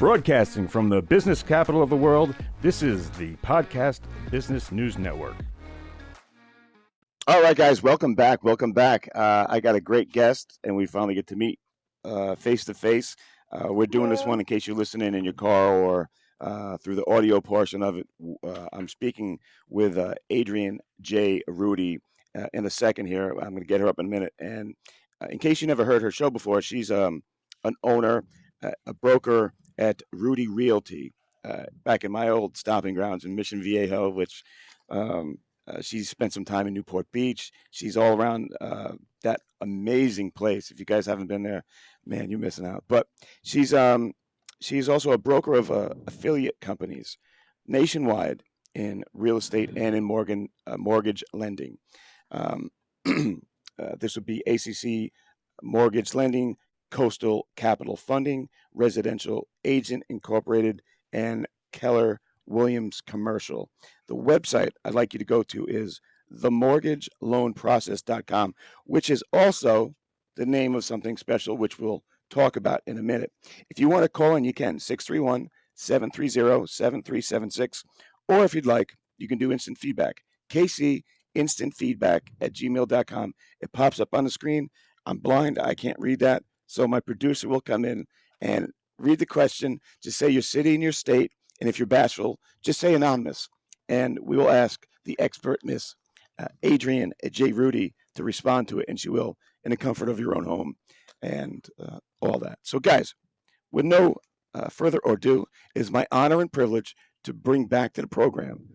Broadcasting from the business capital of the world, this is the Podcast Business News Network. All right, guys, welcome back. I got a great guest, and we finally get to meet face to face. We're doing this one in case you're listening in your car or through the audio portion of it. I'm speaking with Adrean J. Rudie in a second here. I'm going to get her up in a minute. And in case you never heard her show before, she's an owner, a broker at Rudie Realty back in my old stomping grounds in Mission Viejo, which she's spent some time in Newport Beach. She's all around that amazing place. If you guys haven't been there, man, you're missing out. But she's also a broker of affiliate companies nationwide in real estate and in mortgage lending. This would be ACC Mortgage Lending, Coastal Capital Funding, Residential Agent Incorporated, and Keller Williams Commercial. The website I'd like you to go to is themortgageloanprocess.com, which is also the name of something special, which we'll talk about in a minute. If you want to call in, you can, 631-730-7376. Or if you'd like, you can do instant feedback. KCinstantfeedback@gmail.com. It pops up on the screen. I'm blind. I can't read that. So my producer will come in and read the question. Just say your city and your state. And if you're bashful, just say anonymous. And we will ask the expert, Miss Adrean J. Rudie, to respond to it. And she will in the comfort of your own home and all that. So, guys, with no further ado, it is my honor and privilege to bring back to the program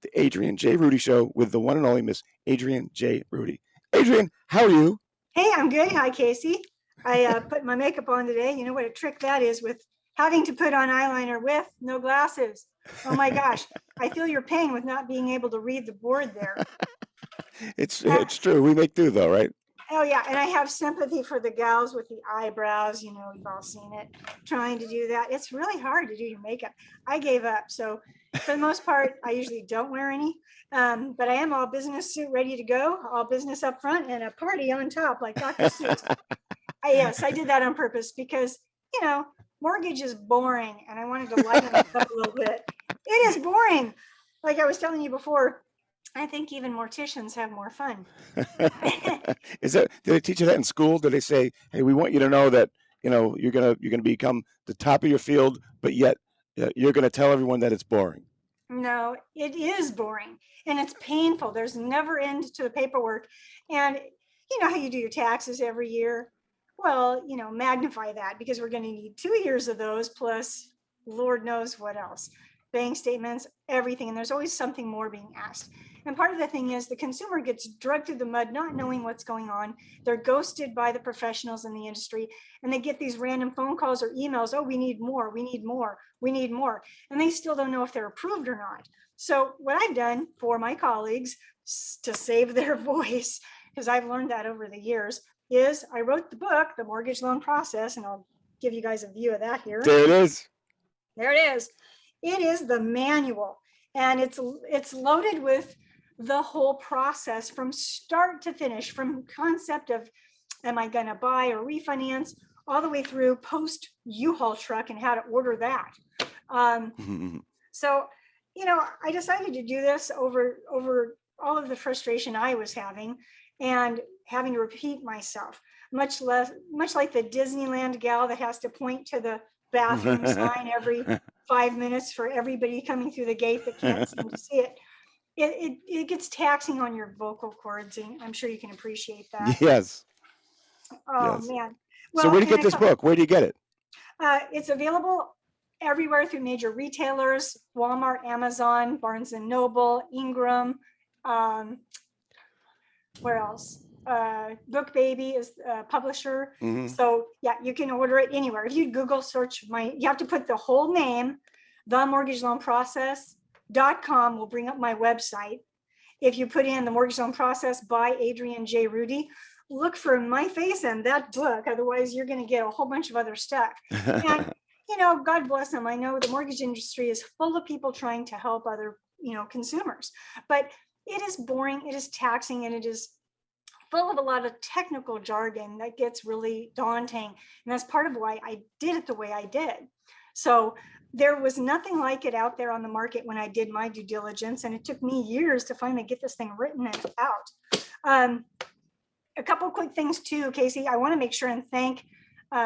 the Adrean J. Rudie Show with the one and only Miss Adrean J. Rudie. Adrean, how are you? Hey, I'm good. Hi, Casey. I put my makeup on today. You know what a trick that is with having to put on eyeliner with no glasses. Oh my gosh. I feel your pain with not being able to read the board there. It's true. We make do though, right? Oh yeah. And I have sympathy for the gals with the eyebrows. You know, you've all seen it, trying to do that. It's really hard to do your makeup. I gave up. So for the most part, I usually don't wear any, but I am all business suit ready to go, all business up front and a party on top like Dr. Seuss. Yes, I did that on purpose because, you know, mortgage is boring and I wanted to lighten it up a little bit. It is boring. Like I was telling you before, I think even morticians have more fun. Did they teach you that in school? Did they say, hey, we want you to know that, you know, you're gonna become the top of your field, but yet you're gonna tell everyone that it's boring? No, it is boring and it's painful. There's never end to the paperwork. And you know how you do your taxes every year? Well, you know, magnify that because we're going to need 2 years of those plus Lord knows what else. Bank statements, everything. And there's always something more being asked. And part of the thing is the consumer gets dragged through the mud, not knowing what's going on. They're ghosted by the professionals in the industry and they get these random phone calls or emails. Oh, we need more. We need more. We need more. And they still don't know if they're approved or not. So what I've done for my colleagues to save their voice, because I've learned that over the years, is I wrote the book, The Mortgage Loan Process, and I'll give you guys a view of that here. There it is. There it is. It is the manual, and it's loaded with the whole process from start to finish, from concept of am I going to buy or refinance, all the way through post U-Haul truck and how to order that. So, you know, I decided to do this over all of the frustration I was having and having to repeat myself, much like the Disneyland gal that has to point to the bathroom sign every 5 minutes for everybody coming through the gate that can't seem to see it. It gets taxing on your vocal cords, and I'm sure you can appreciate that. Yes. Oh, yes. man. Well, so where do you get this book? Where do you get it? It's available everywhere through major retailers, Walmart, Amazon, Barnes & Noble, Ingram, where else? Book Baby is a publisher. Mm-hmm. So yeah, you can order it anywhere. If you Google search you have to put the whole name, themortgageloanprocess.com will bring up my website. If you put in The Mortgage Loan Process by Adrean J. Rudie, look for my face and that book. Otherwise, you're going to get a whole bunch of other stuff. And, you know, God bless them. I know the mortgage industry is full of people trying to help other, you know, consumers, but it is boring, it is taxing, and it is full of a lot of technical jargon that gets really daunting. And that's part of why I did it the way I did. So there was nothing like it out there on the market when I did my due diligence, and it took me years to finally get this thing written and out. A couple quick things too, Casey. I want to make sure and thank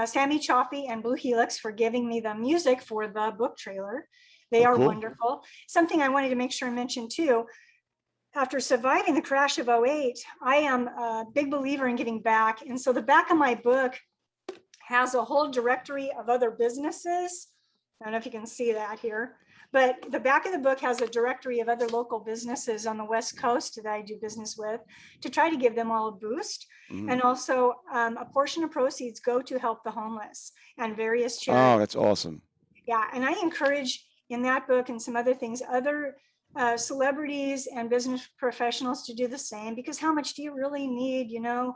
Sammy Chaffee and Blue Helix for giving me the music for the book trailer. They are cool. wonderful. Something I wanted to make sure and mention too, after surviving the crash of '08, I am a big believer in giving back. And so the back of my book has a whole directory of other businesses. I don't know if you can see that here, but the back of the book has a directory of other local businesses on the West Coast that I do business with to try to give them all a boost. And also a portion of proceeds go to help the homeless and various charities. Oh, that's awesome. Yeah, and I encourage in that book and some other things, other celebrities and business professionals to do the same, because how much do you really need? You know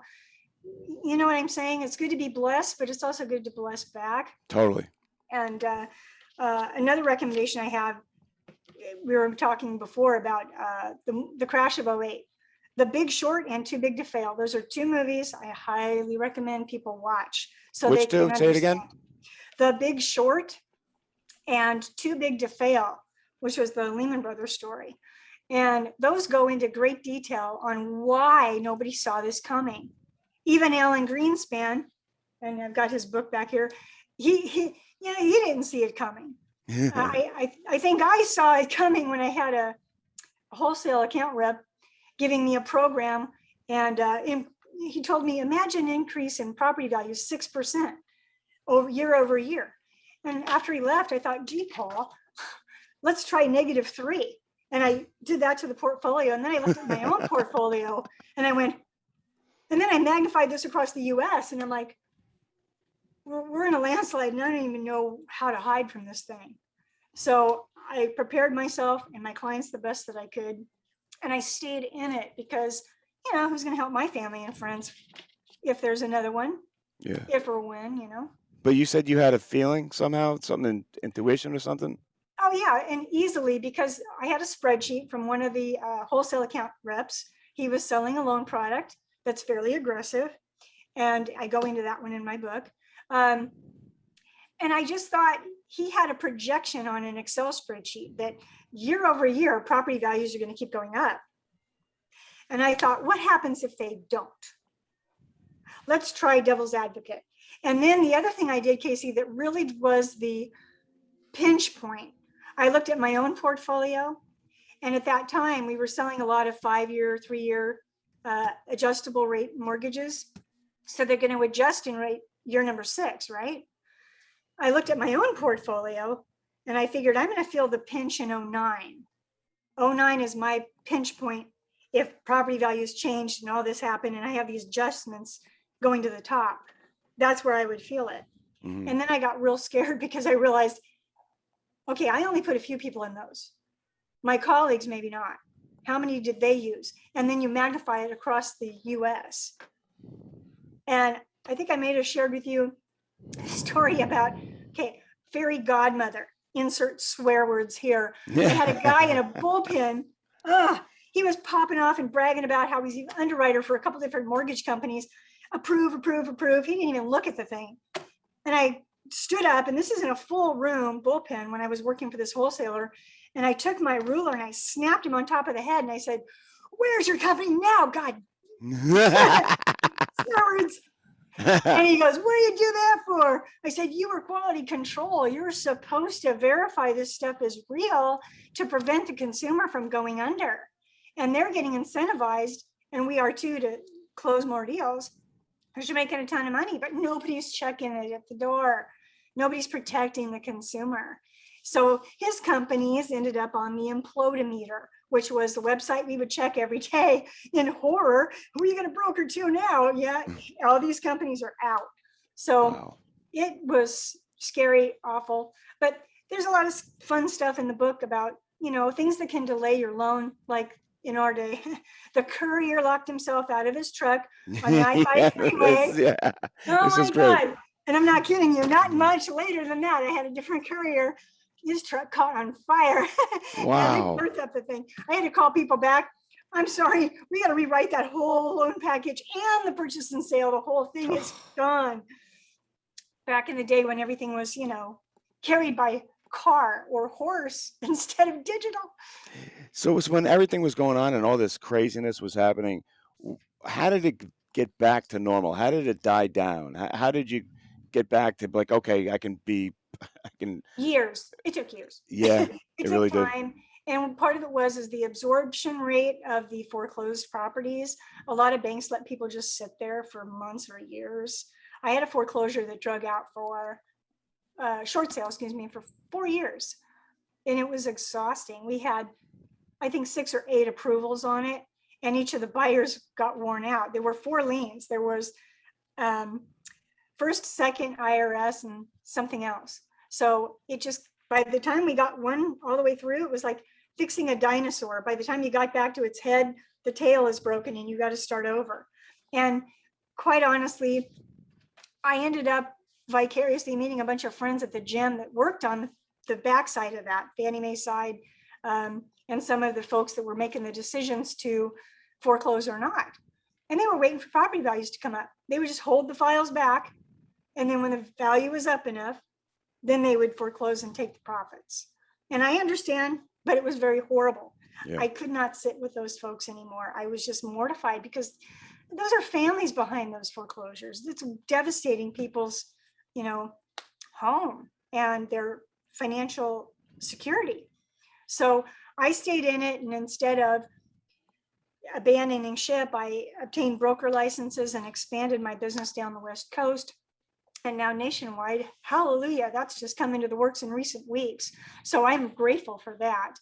what I'm saying? It's good to be blessed, but it's also good to bless back. Totally. And another recommendation I have, we were talking before about the crash of '08, The Big Short and Too Big to Fail. Those are two movies I highly recommend people watch. So Which they can two? Say it again. understand. The Big Short and Too Big to Fail, which was the Lehman Brothers story. And those go into great detail on why nobody saw this coming. Even Alan Greenspan, and I've got his book back here, he didn't see it coming. I think I saw it coming when I had a wholesale account rep giving me a program, and he told me, imagine an increase in property values 6% over year. And after he left, I thought, gee, Paul, let's try -3. And I did that to the portfolio. And then I looked at my own portfolio and I went, and then I magnified this across the US. And I'm like, we're in a landslide and I don't even know how to hide from this thing. So I prepared myself and my clients the best that I could. And I stayed in it because, who's going to help my family and friends if there's another one? Yeah. If or when, But you said you had a feeling somehow, something, intuition or something? Oh, yeah. And easily, because I had a spreadsheet from one of the wholesale account reps. He was selling a loan product that's fairly aggressive. And I go into that one in my book. And I just thought he had a projection on an Excel spreadsheet that year over year, property values are going to keep going up. And I thought, what happens if they don't? Let's try devil's advocate. And then the other thing I did, Casey, that really was the pinch point, I looked at my own portfolio. And at that time, we were selling a lot of 5-year, 3-year adjustable rate mortgages. So they're going to adjust in rate year number 6, right? I looked at my own portfolio and I figured I'm going to feel the pinch in '09. '09 is my pinch point if property values changed and all this happened and I have these adjustments going to the top. That's where I would feel it. Mm-hmm. And then I got real scared because I realized, okay, I only put a few people in those. My colleagues, maybe not. How many did they use? And then you magnify it across the US. And I think I may have shared with you a story about, fairy godmother, insert swear words here. I had a guy in a bullpen. He was popping off and bragging about how he's an underwriter for a couple different mortgage companies. Approve. He didn't even look at the thing. And I stood up, and this is in a full room bullpen when I was working for this wholesaler. And I took my ruler and I snapped him on top of the head. And I said, where's your company now? God. Words. And he goes, what do you do that for? I said, you were quality control. You're supposed to verify this stuff is real to prevent the consumer from going under. And they're getting incentivized, and we are too, to close more deals because you're making a ton of money, but nobody's checking it at the door. Nobody's protecting the consumer. So his companies ended up on the Implodometer, which was the website we would check every day in horror. Who are you going to broker to now? Yeah, all these companies are out. So Wow. It was scary, awful. But there's a lot of fun stuff in the book about, things that can delay your loan, like in our day. The courier locked himself out of his truck on the I-5 freeway. Oh This my is great. God. And I'm not kidding you, not much later than that, I had a different courier. His truck caught on fire. Wow. And they burnt up the thing. I had to call people back. I'm sorry, we got to rewrite that whole loan package and the purchase and sale. The whole thing is gone. Back in the day when everything was, carried by car or horse instead of digital. So it was when everything was going on and all this craziness was happening. How did it get back to normal? How did it die down? How did you get back to like, okay, I can, Years. It took years. yeah, It it took really did. time. And part of it was the absorption rate of the foreclosed properties. A lot of banks let people just sit there for months or years. I had a foreclosure that drug out for short sale, for 4 years. And it was exhausting. We had, I think, 6 or 8 approvals on it, and each of the buyers got worn out. There were 4 liens. There was first, second, IRS, and something else. So it just, by the time we got one all the way through, it was like fixing a dinosaur. By the time you got back to its head, the tail is broken and you got to start over. And quite honestly, I ended up vicariously meeting a bunch of friends at the gym that worked on the backside of that, Fannie Mae side, and some of the folks that were making the decisions to foreclose or not. And they were waiting for property values to come up. They would just hold the files back. And then when the value was up enough, then they would foreclose and take the profits. And I understand, but it was very horrible. Yeah. I could not sit with those folks anymore. I was just mortified because those are families behind those foreclosures. It's devastating people's, home and their financial security. So I stayed in it, and instead of abandoning ship, I obtained broker licenses and expanded my business down the West Coast and now nationwide. Hallelujah. That's just come into the works in recent weeks. So I'm grateful for that.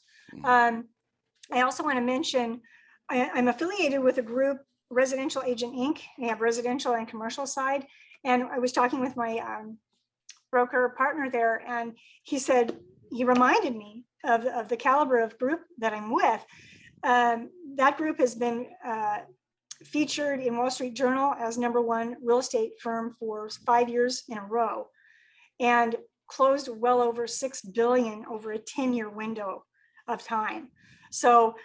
I also want to mention, I'm affiliated with a group, Residential Agent Inc. They have residential and commercial side. And I was talking with my broker partner there, and he reminded me of the caliber of group that I'm with. That group has been featured in Wall Street Journal as #1 real estate firm for 5 years in a row, and closed well over $6 billion over a 10-year window of time. So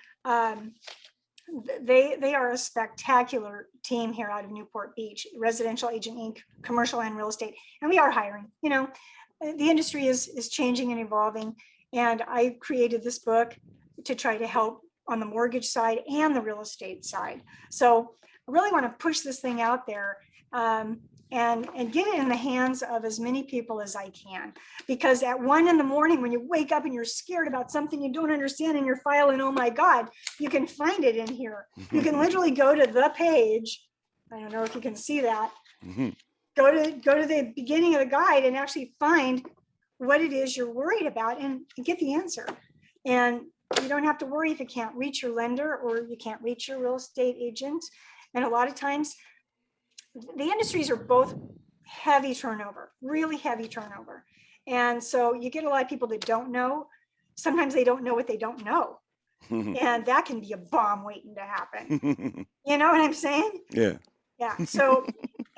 they are a spectacular team here out of Newport Beach, Residential Agent Inc., commercial and real estate. And we are hiring. The industry is changing and evolving. And I created this book to try to help on the mortgage side and the real estate side. So I really want to push this thing out there and get it in the hands of as many people as I can. Because at 1 a.m, when you wake up and you're scared about something you don't understand in your file, and oh my God, you can find it in here. You can literally go to the page. I don't know if you can see that. Go to the beginning of the guide and actually find what it is you're worried about and get the answer. And you don't have to worry if you can't reach your lender or you can't reach your real estate agent. And a lot of times the industries are both heavy turnover, really heavy turnover. And so you get a lot of people that don't know. Sometimes they don't know what they don't know. And that can be a bomb waiting to happen. You know what I'm saying? Yeah. Yeah. So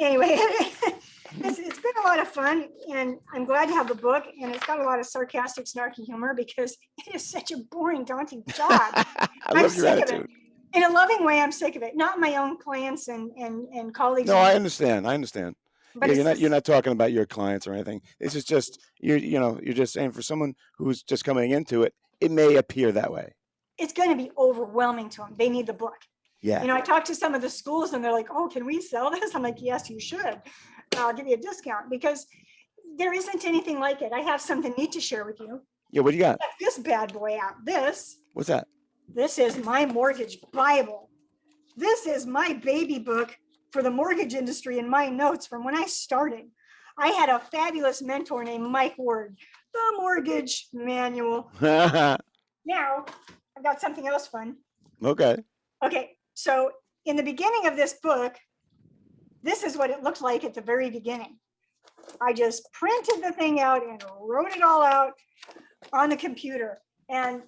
anyway, it's been a lot of fun, and I'm glad to have the book, and it's got a lot of sarcastic, snarky humor because it is such a boring, daunting job. I love your attitude. In a loving way, I'm sick of it. Not my own clients and colleagues. No, I understand. But Yeah, you're not talking about your clients or anything. This is just you're just saying for someone who's just coming into it, it may appear that way. It's going to be overwhelming to them. They need the book. Yeah. I talked to some of the schools and they're like, "Oh, can we sell this?" I'm like, "Yes, you should. I'll give you a discount," because there isn't anything like it. I have something neat to share with you. Yeah, what do you got? Check this bad boy out. What's that? This is my mortgage Bible. This is my baby book for the mortgage industry and my notes from when I started. I had a fabulous mentor named Mike Ward, the mortgage manual. Now, I've got something else fun. Okay. Okay, so in the beginning of this book, this is what it looked like at the very beginning. I just printed the thing out and wrote it all out on the computer. And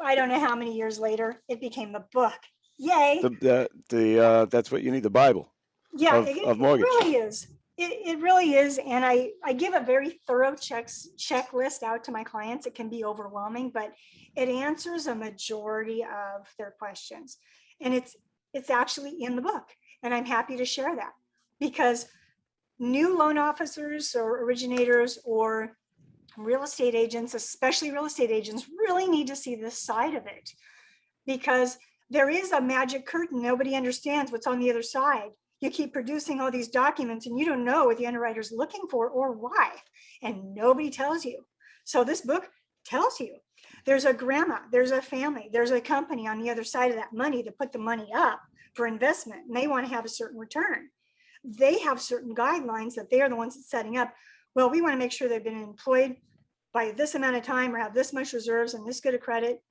I don't know how many years later, it became the book. Yay. That's what you need, the Bible. Yeah, of mortgage. It really is. It really is. And I give a very thorough checklist out to my clients. It can be overwhelming, but it answers a majority of their questions. And it's actually in the book. And I'm happy to share that because new loan officers or originators or real estate agents, especially real estate agents, really need to see this side of it, because there is a magic curtain. Nobody understands what's on the other side. You keep producing all these documents and you don't know what the underwriter's looking for or why, and nobody tells you. So this book tells you. There's a grandma, there's a family, there's a company on the other side of that money to put the money up for investment, and they want to have a certain return. They have certain guidelines that they are the ones that's setting up. Well, we want to make sure they've been employed by this amount of time or have this much reserves and this good a credit,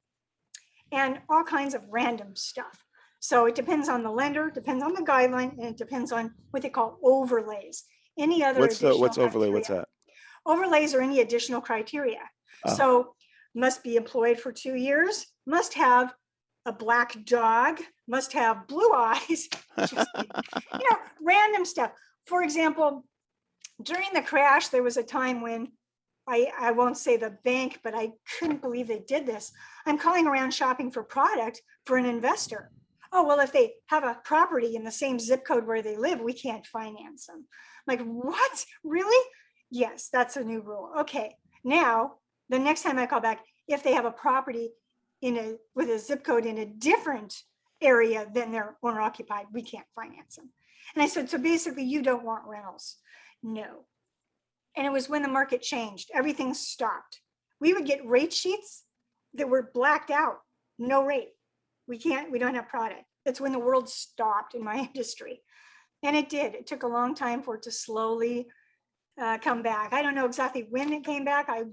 and all kinds of random stuff. So it depends on the lender, depends on the guideline, and it depends on what they call overlays. Any other What's overlay? criteria. What's that? Overlays are any additional criteria. Oh. So must be employed for 2 years, must have a black dog, must have blue eyes, random stuff. For example, during the crash, there was a time when I won't say the bank, but I couldn't believe they did this. I'm calling around shopping for product for an investor. Oh, well, if they have a property in the same zip code where they live, we can't finance them. Like, what? Really? Yes, that's a new rule. Okay, now the next time I call back, if they have a property with a zip code in a different area than their owner occupied, we can't finance them. And I said, so basically you don't want rentals? No. And it was when the market changed, everything stopped. We would get rate sheets that were blacked out, no rate. We don't have product. That's when the world stopped in my industry. And it did. It took a long time for it to slowly come back. I don't know exactly when it came back. I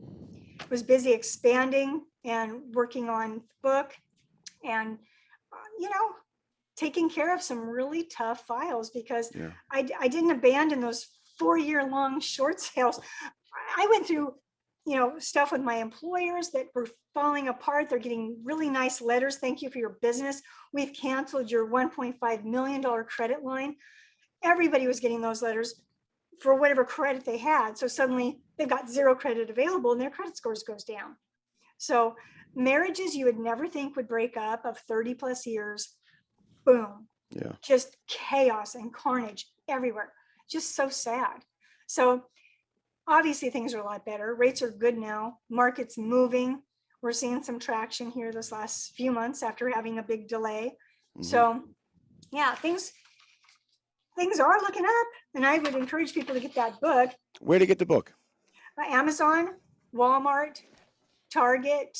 was busy expanding and working on the book and, taking care of some really tough files, because I didn't abandon those 4-year-long short sales. I went through, stuff with my employers that were falling apart. They're getting really nice letters. Thank you for your business. We've canceled your $1.5 million credit line. Everybody was getting those letters for whatever credit they had. So suddenly they've got zero credit available and their credit scores goes down. So marriages you would never think would break up of 30 plus years, boom. Yeah. Just chaos and carnage everywhere. Just so sad. So obviously things are a lot better. Rates are good now. Market's moving. We're seeing some traction here this last few months after having a big delay. Mm-hmm. So yeah, things are looking up, and I would encourage people to get that book. Where to get the book? Amazon, Walmart, Target,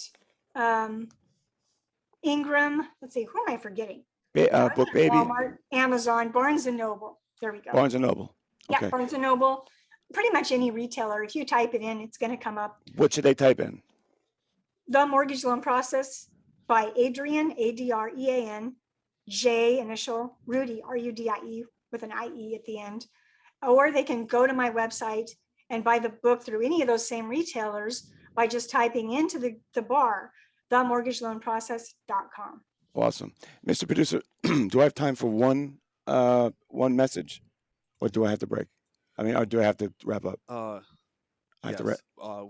Ingram. Let's see, who am I forgetting? Book Baby. Walmart, Amazon, Barnes and Noble. There we go. Barnes and Noble. Okay. Yeah, Barnes and Noble. Pretty much any retailer. If you type it in, it's going to come up. What should they type in? The Mortgage Loan Process by Adrean, Adrean, J initial, Rudie, Rudie, with an IE at the end. Or they can go to my website and buy the book through any of those same retailers by just typing into the bar, themortgageloanprocess.com. Awesome. Mr. Producer, do I have time for one message, or do I have to break? Or do I have to wrap up? Yes.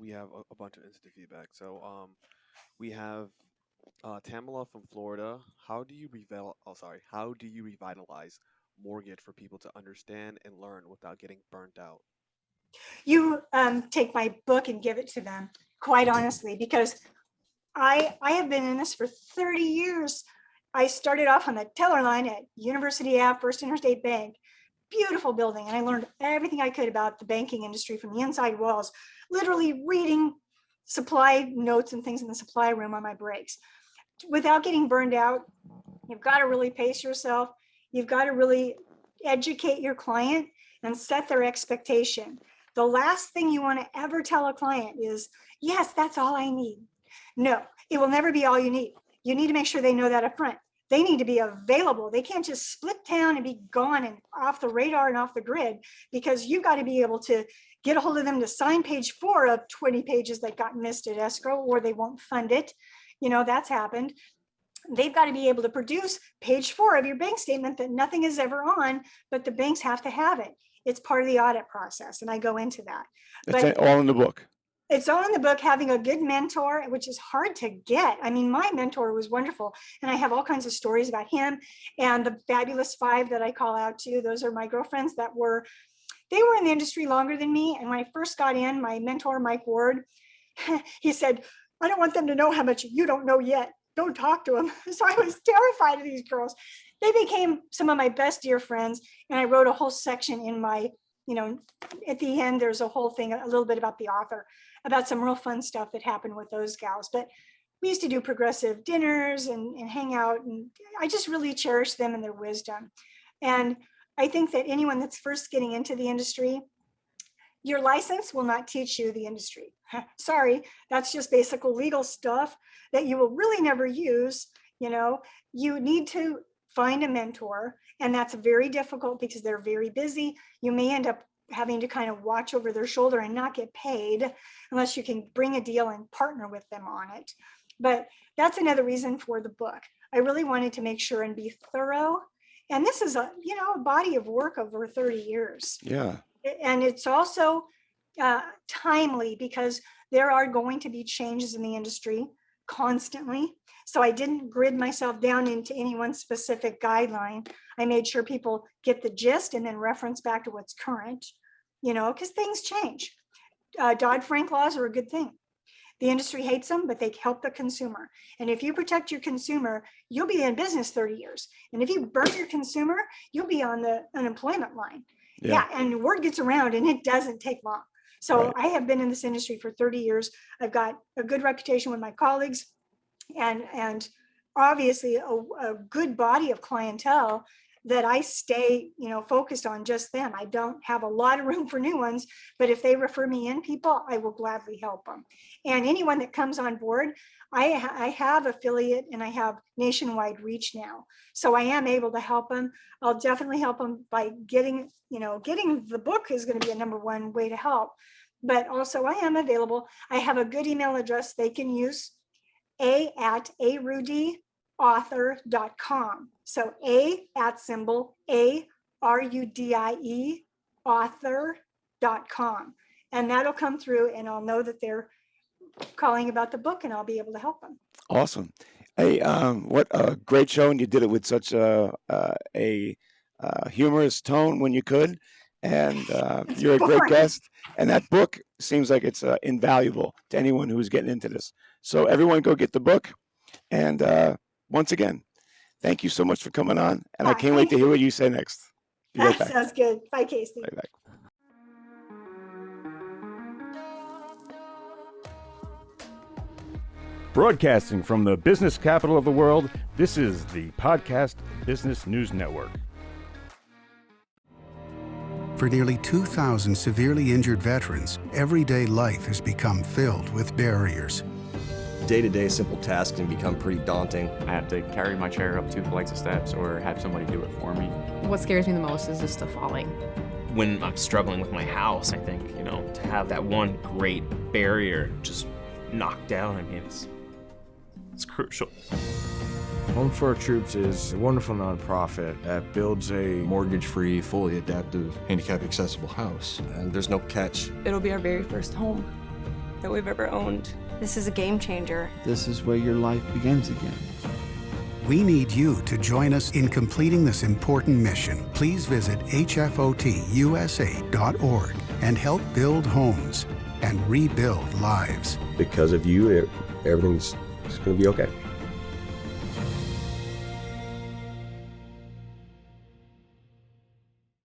We have a bunch of instant feedback. So we have Tamala from Florida. How do you revitalize mortgage for people to understand and learn without getting burnt out? You take my book and give it to them, quite honestly, because I have been in this for 30 years. I started off on the teller line at University Ave, First Interstate Bank. Beautiful building. And I learned everything I could about the banking industry from the inside walls, literally reading supply notes and things in the supply room on my breaks. Without getting burned out, you've got to really pace yourself. You've got to really educate your client and set their expectation. The last thing you want to ever tell a client is, yes, that's all I need. No, it will never be all you need. You need to make sure they know that up front. They need to be available. They can't just split town and be gone and off the radar and off the grid, because you've got to be able to get a hold of them to sign page 4 of 20 pages that got missed at escrow, or they won't fund it. That's happened. They've got to be able to produce page 4 of your bank statement that nothing is ever on, but the banks have to have it. It's part of the audit process, and I go into that. It's all in the book. It's all in the book. Having a good mentor, which is hard to get. I mean, my mentor was wonderful, and I have all kinds of stories about him and the fabulous 5 that I call out to. Those are my girlfriends they were in the industry longer than me. And when I first got in, my mentor, Mike Ward, he said, I don't want them to know how much you don't know yet. Don't talk to them. So I was terrified of these girls. They became some of my best dear friends. And I wrote a whole section in my, at the end, there's a whole thing, a little bit about the author, about some real fun stuff that happened with those gals. But we used to do progressive dinners and hang out. And I just really cherish them and their wisdom. And I think that anyone that's first getting into the industry, your license will not teach you the industry. Sorry, that's just basic legal stuff that you will really never use. You need to find a mentor, and that's very difficult because they're very busy. You may end up having to kind of watch over their shoulder and not get paid unless you can bring a deal and partner with them on it. But that's another reason for the book. I really wanted to make sure and be thorough. And this is a body of work over 30 years. Yeah. And it's also timely because there are going to be changes in the industry constantly. So I didn't grid myself down into any one specific guideline. I made sure people get the gist and then reference back to what's current, because things change. Dodd-Frank laws are a good thing. The industry hates them, but they help the consumer. And if you protect your consumer, you'll be in business 30 years. And if you burn your consumer, you'll be on the unemployment line. Yeah. And word gets around and it doesn't take long. So right. I have been in this industry for 30 years. I've got a good reputation with my colleagues and obviously a good body of clientele that I stay, focused on just them. I don't have a lot of room for new ones, but if they refer me in people, I will gladly help them. And anyone that comes on board, I have affiliate and I have nationwide reach now. So I am able to help them. I'll definitely help them by getting the book is going to be a number one way to help. But also I am available. I have a good email address they can use, a@arudieauthor.com. So ARUDIE author.com. And that'll come through and I'll know that they're calling about the book and I'll be able to help them. Awesome. Hey, what a great show. And you did it with such a humorous tone when you could. And you're a great guest. And that book seems like it's invaluable to anyone who's getting into this. So everyone go get the book. And once again, thank you so much for coming on. And I can't wait to hear what you say next. Be right back. Sounds good. Bye, Casey. Right back. Broadcasting from the business capital of the world, this is the Podcast Business News Network. For nearly 2,000 severely injured veterans, everyday life has become filled with barriers. Day-to-day simple tasks can become pretty daunting. I have to carry my chair up 2 flights of steps or have somebody do it for me. What scares me the most is just the falling. When I'm struggling with my house, I think, to have that one great barrier just knocked down, it's crucial. Home for Our Troops is a wonderful nonprofit that builds a mortgage-free, fully adaptive, handicap-accessible house. And there's no catch. It'll be our very first home that we've ever owned. This is a game changer. This is where your life begins again. We need you to join us in completing this important mission. Please visit hfotusa.org and help build homes and rebuild lives. Because of you, everything's going to be okay.